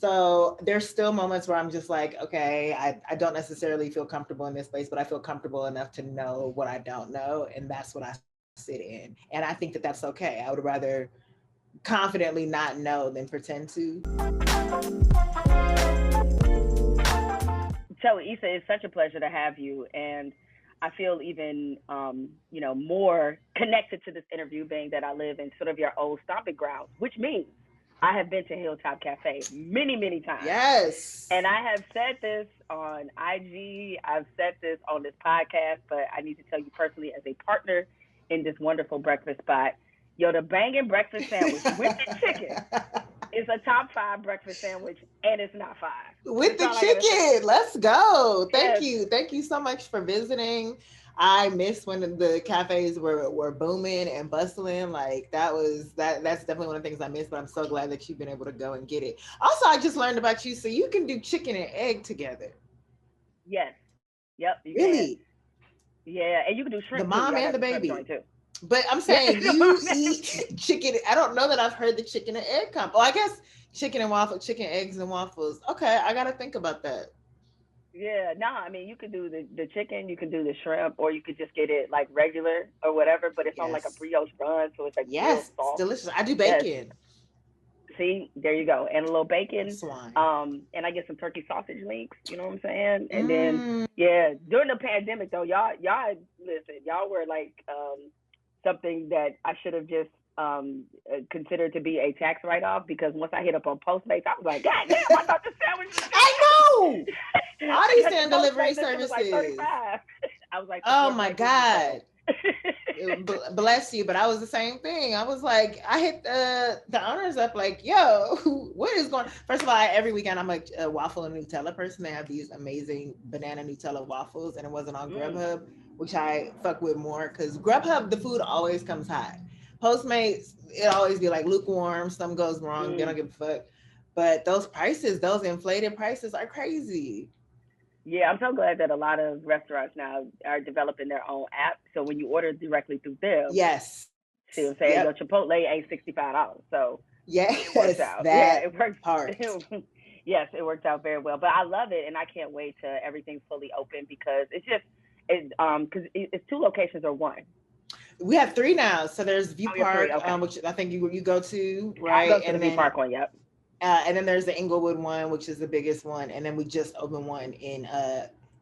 So there's still moments where I'm just like, okay, I don't necessarily feel comfortable in this space, but I feel comfortable enough to know what I don't know. And that's what I sit in. And I think that that's okay. I would rather confidently not know than pretend to. So, Issa, it's such a pleasure to have you, and I feel even, more connected to this interview, being that I live in sort of your old stomping grounds, which means I have been to Hilltop Cafe many, many times. Yes. And I have said this on IG, I've said this on this podcast, but I need to tell you personally, as a partner in this wonderful breakfast spot, yo, the banging breakfast sandwich with the chicken is a top five breakfast sandwich, and it's not five. With That's the all I gotta say. chicken. Let's go. Thank Yes, you. Thank you so much for visiting. I miss when the cafes were booming and bustling. Like that's definitely one of the things I miss, but I'm so glad that you've been able to go and get it. Also, I just learned about you. So you can do chicken and egg together. yes, yep, you can. Really? Yeah, and you can do The shrimp too. mom Y'all and got the the shrimp joint baby. too. But I'm Yeah, saying you eat chicken. I don't know that I've heard the chicken and egg combo. Oh, I guess chicken, eggs and waffles. Okay, I gotta think about that. yeah. No, I mean you could do the chicken, you can do the shrimp, or you could just get it like regular or whatever. But it's on like a Yes. brioche bun, so it's like real Yes, it's soft. delicious. I do Yes. bacon. See, there you go, and a little I'm bacon, swine. and I get some turkey sausage links. You know what I'm saying? And then Mm. yeah, during the pandemic though, y'all listen, y'all were like something that I should have just considered to be a tax write off, because once I hit up on Postmates, I was like, God damn, I thought the sandwich was I know. gonna All I these got the damn delivery Postmates, this one was like services. 35. I was like, Oh support my black businesses. God. Bless you, but I was the same thing. I was like, I hit the owners up like, yo, what is going? First of all, every weekend I'm a waffle and Nutella person. They have these amazing banana Nutella waffles, and it wasn't on Mm, Grubhub, which I fuck with more because Grubhub the food always comes hot. Postmates it always be like lukewarm. Some goes wrong. They don't mm. give a fuck. But those prices, those inflated prices, are crazy. Yeah, I'm so glad that a lot of restaurants now are developing their own app. So when you order directly through them, Yes. see what I'm saying? Yep. Your Chipotle ain't $65. So it works Yes, out. Yeah, that it works. part. Yes, it works out very well. But I love it, and I can't wait to everything's fully open, because it's just because it's two locations or one. We have three now. So there's View Oh, you're three. Park, Okay, which I think you go to, I go right? to the View Park one. Yep. And then there's the Inglewood one, which is the biggest one, and then we just opened one in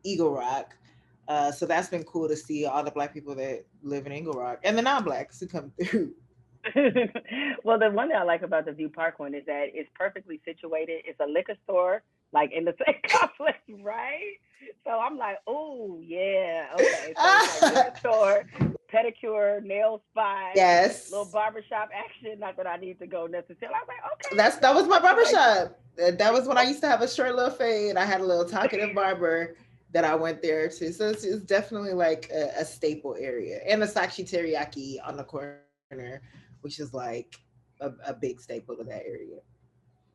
Eagle Rock. So that's been cool to see all the Black people that live in Eagle Rock and the non-Blacks who come through. Well, the one that I like about the View Park one is that it's perfectly situated. It's a liquor store, like in the same complex, right? So I'm like, oh yeah, okay. So it's like liquor store, pedicure, nail spot, little Yes, barbershop action. Not that I need to go necessarily. I was like, okay, that was my I feel barber like shop. That was when I used to have a short little fade. I had a little talkative barber that I went there to. So it's definitely like a staple area. And the Sakshi Teriyaki on the corner, which is like a big staple of that area.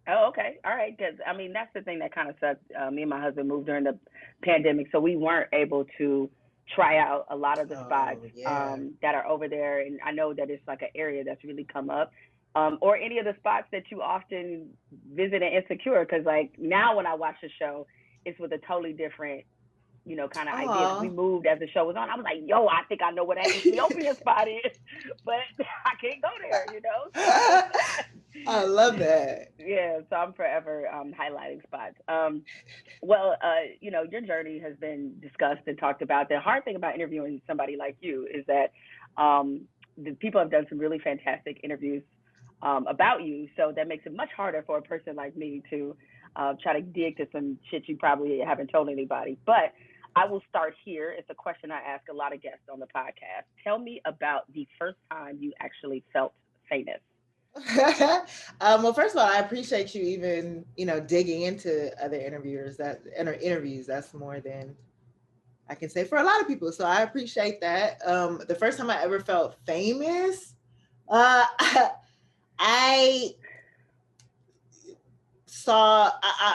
oh, okay. All right. Because, I mean, that's the thing that kind of sucked. Me and my husband moved during the pandemic, so we weren't able to try out a lot of the spots Oh yeah. that are over there. And I know that it's like an area that's really come up. Or any of the spots that you often visit in Insecure. Because, like, now when I watch the show, it's with a totally different, kind of idea. Because we Oh. moved as the show was on. I was like, yo, I think I know where that Ethiopian spot is, but I can't go there. So I love that. yeah, so I'm forever highlighting spots. Well, your journey has been discussed and talked about. The hard thing about interviewing somebody like you is that the people have done some really fantastic interviews about you, so that makes it much harder for a person like me to try to dig to some shit you probably haven't told anybody. But I will start here. It's a question I ask a lot of guests on the podcast. Tell me about the first time you actually felt famous. Well, first of all, I appreciate you even, digging into other interviews. That's more than I can say for a lot of people. So I appreciate that. The first time I ever felt famous, uh, I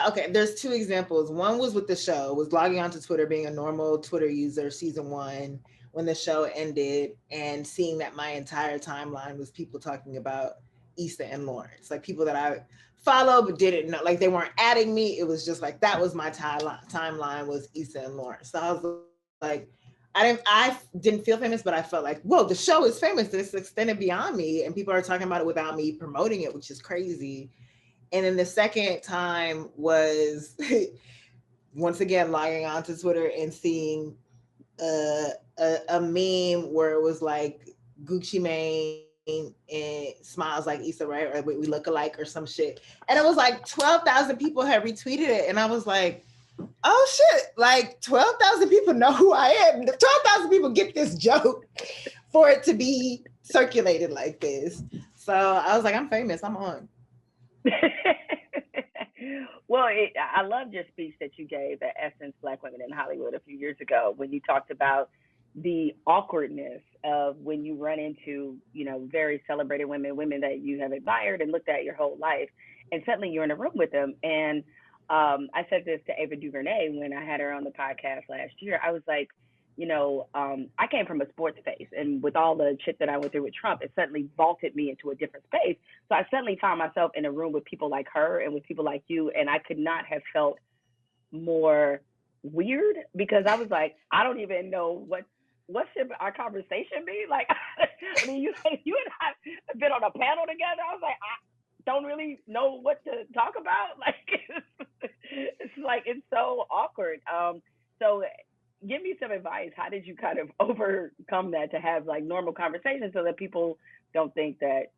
okay, there's two examples. One was with the show, was logging onto Twitter, being a normal Twitter user, season one, when the show ended, and seeing that my entire timeline was people talking about Issa and Lawrence, like people that I follow but didn't know, like they weren't adding me. It was just like that was my timeline was Issa and Lawrence. So I was like, I didn't feel famous, but I felt like, whoa, the show is famous. This extended beyond me, and people are talking about it without me promoting it, which is crazy. And then the second time was once again logging onto Twitter and seeing a meme where it was like Gucci Mane and smiles like Issa Rae, or we look alike or some shit. And it was like 12,000 people had retweeted it. And I was like, oh shit, like 12,000 people know who I am. 12,000 people get this joke for it to be circulated like this. So I was like, I'm famous, I'm on. Well, I loved your speech that you gave at Essence Black Women in Hollywood a few years ago when you talked about the awkwardness of when you run into, very celebrated women that you have admired and looked at your whole life, and suddenly you're in a room with them. And I said this to Ava DuVernay when I had her on the podcast last year. I was like, I came from a sports space, and with all the shit that I went through with Trump, it suddenly vaulted me into a different space. So I suddenly found myself in a room with people like her and with people like you, and I could not have felt more weird, because I was like, I don't even know what should our conversation be like. I mean, you and I have been on a panel together. I was like, I don't really know what to talk about. Like, it's like, it's so awkward. So give me some advice. How did you kind of overcome that to have like normal conversations so that people don't think that,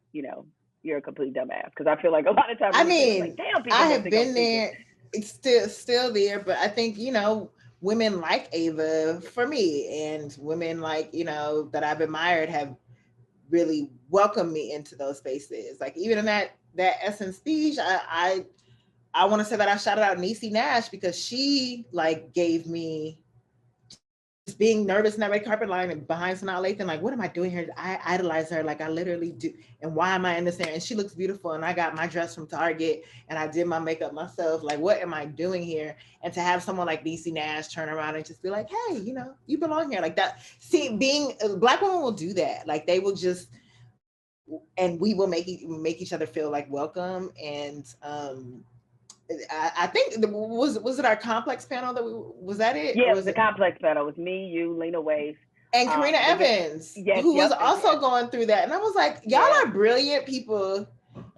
you're a complete dumbass? Because I feel like a lot of times, I mean, like, damn, people I don't have think I'm been there. It's still there, but I think, women like Ava for me, and women like, that I've admired have really welcomed me into those spaces. Like even in that Essence speech, I want to say that I shouted out Niecy Nash because she like gave me just being nervous in that red carpet line and behind Sanaa Lathan, like, what am I doing here? I idolize her. Like I literally do. And why am I in this area? And she looks beautiful. And I got my dress from Target and I did my makeup myself. Like, what am I doing here? And to have someone like Niecy Nash turn around and just be like, hey, you belong here. Like that. See, being Black women will do that. Like they will just, and we will make each other feel like welcome. And I think was it our complex panel was that it? Yeah, Or it was was a it complex battle. It was me, you, Lena Waithe, and Karina Evans, yes, who was yep, also going through that? And I was like, y'all are brilliant people.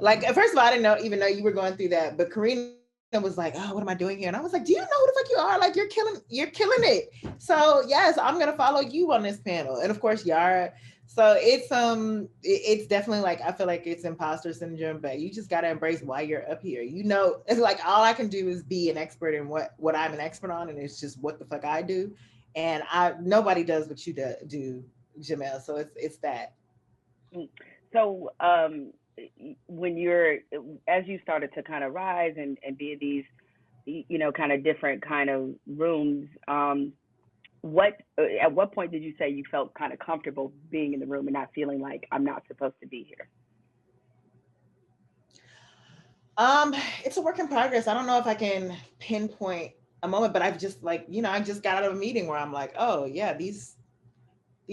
Like, first of all, I didn't even know you were going through that. But Karina was like, oh, what am I doing here? And I was like, do you know who the fuck you are? Like, you're killing it. So yes, I'm gonna follow you on this panel. And of course, Yara. So it's definitely like, I feel like it's imposter syndrome, but you just gotta embrace why you're up here. It's like all I can do is be an expert in what I'm an expert on, and it's just what the fuck I do. And nobody does what you do, Jemele. So it's that. So when as you started to kind of rise and be in these, kind of different kind of rooms, at what point did you say you felt kind of comfortable being in the room and not feeling like I'm not supposed to be here? It's a work in progress. I don't know if I can pinpoint a moment, but I've just like, I just got out of a meeting where I'm like, oh yeah, these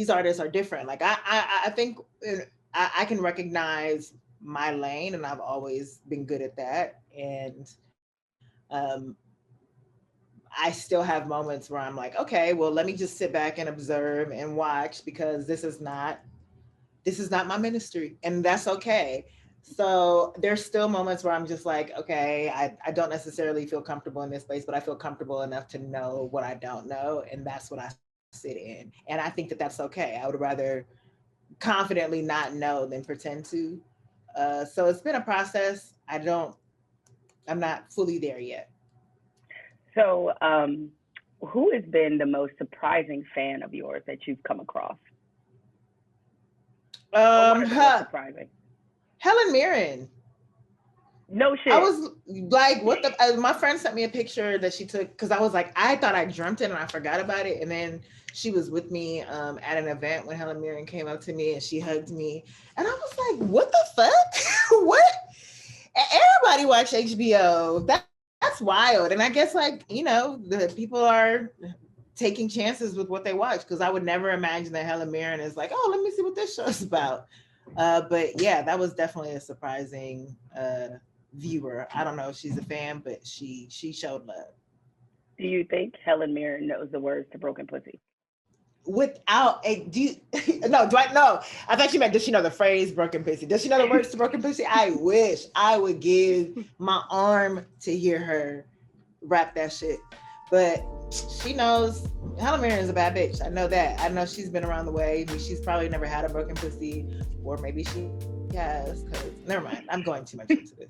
artists are different. Like I think I can recognize my lane, and I've always been good at that. And I still have moments where I'm like, okay, well, let me just sit back and observe and watch, because this is not my ministry, and that's okay. So there's still moments where I'm just like, okay, I don't necessarily feel comfortable in this space, but I feel comfortable enough to know what I don't know, and that's what I sit in. And I think that that's okay. I would rather confidently not know than pretend to. So it's been a process. I'm not fully there yet. So who has been the most surprising fan of yours that you've come across? One of the most surprising. Helen Mirren. No shit. I was like, what the? My friend sent me a picture that she took, because I was like, I thought I dreamt it and I forgot about it. And then she was with me at an event when Helen Mirren came up to me and she hugged me. And I was like, what the fuck? What? Everybody watch HBO. That's wild. And I guess, like, the people are taking chances with what they watch, because I would never imagine that Helen Mirren is like, oh, let me see what this show's about. But yeah, that was definitely a surprising viewer. I don't know if she's a fan, but she showed love. Do you think Helen Mirren knows the words to Broken Pussy? Without a do you, no, do I know? I thought you meant, does she know the phrase broken pussy? Does she know the words to broken pussy? I wish I would give my arm to hear her rap that shit. But she knows. Helen Mirren is a bad bitch. I know that. I know she's been around the way. She's probably never had a broken pussy, or maybe she has. Cause never mind. I'm going too much into this.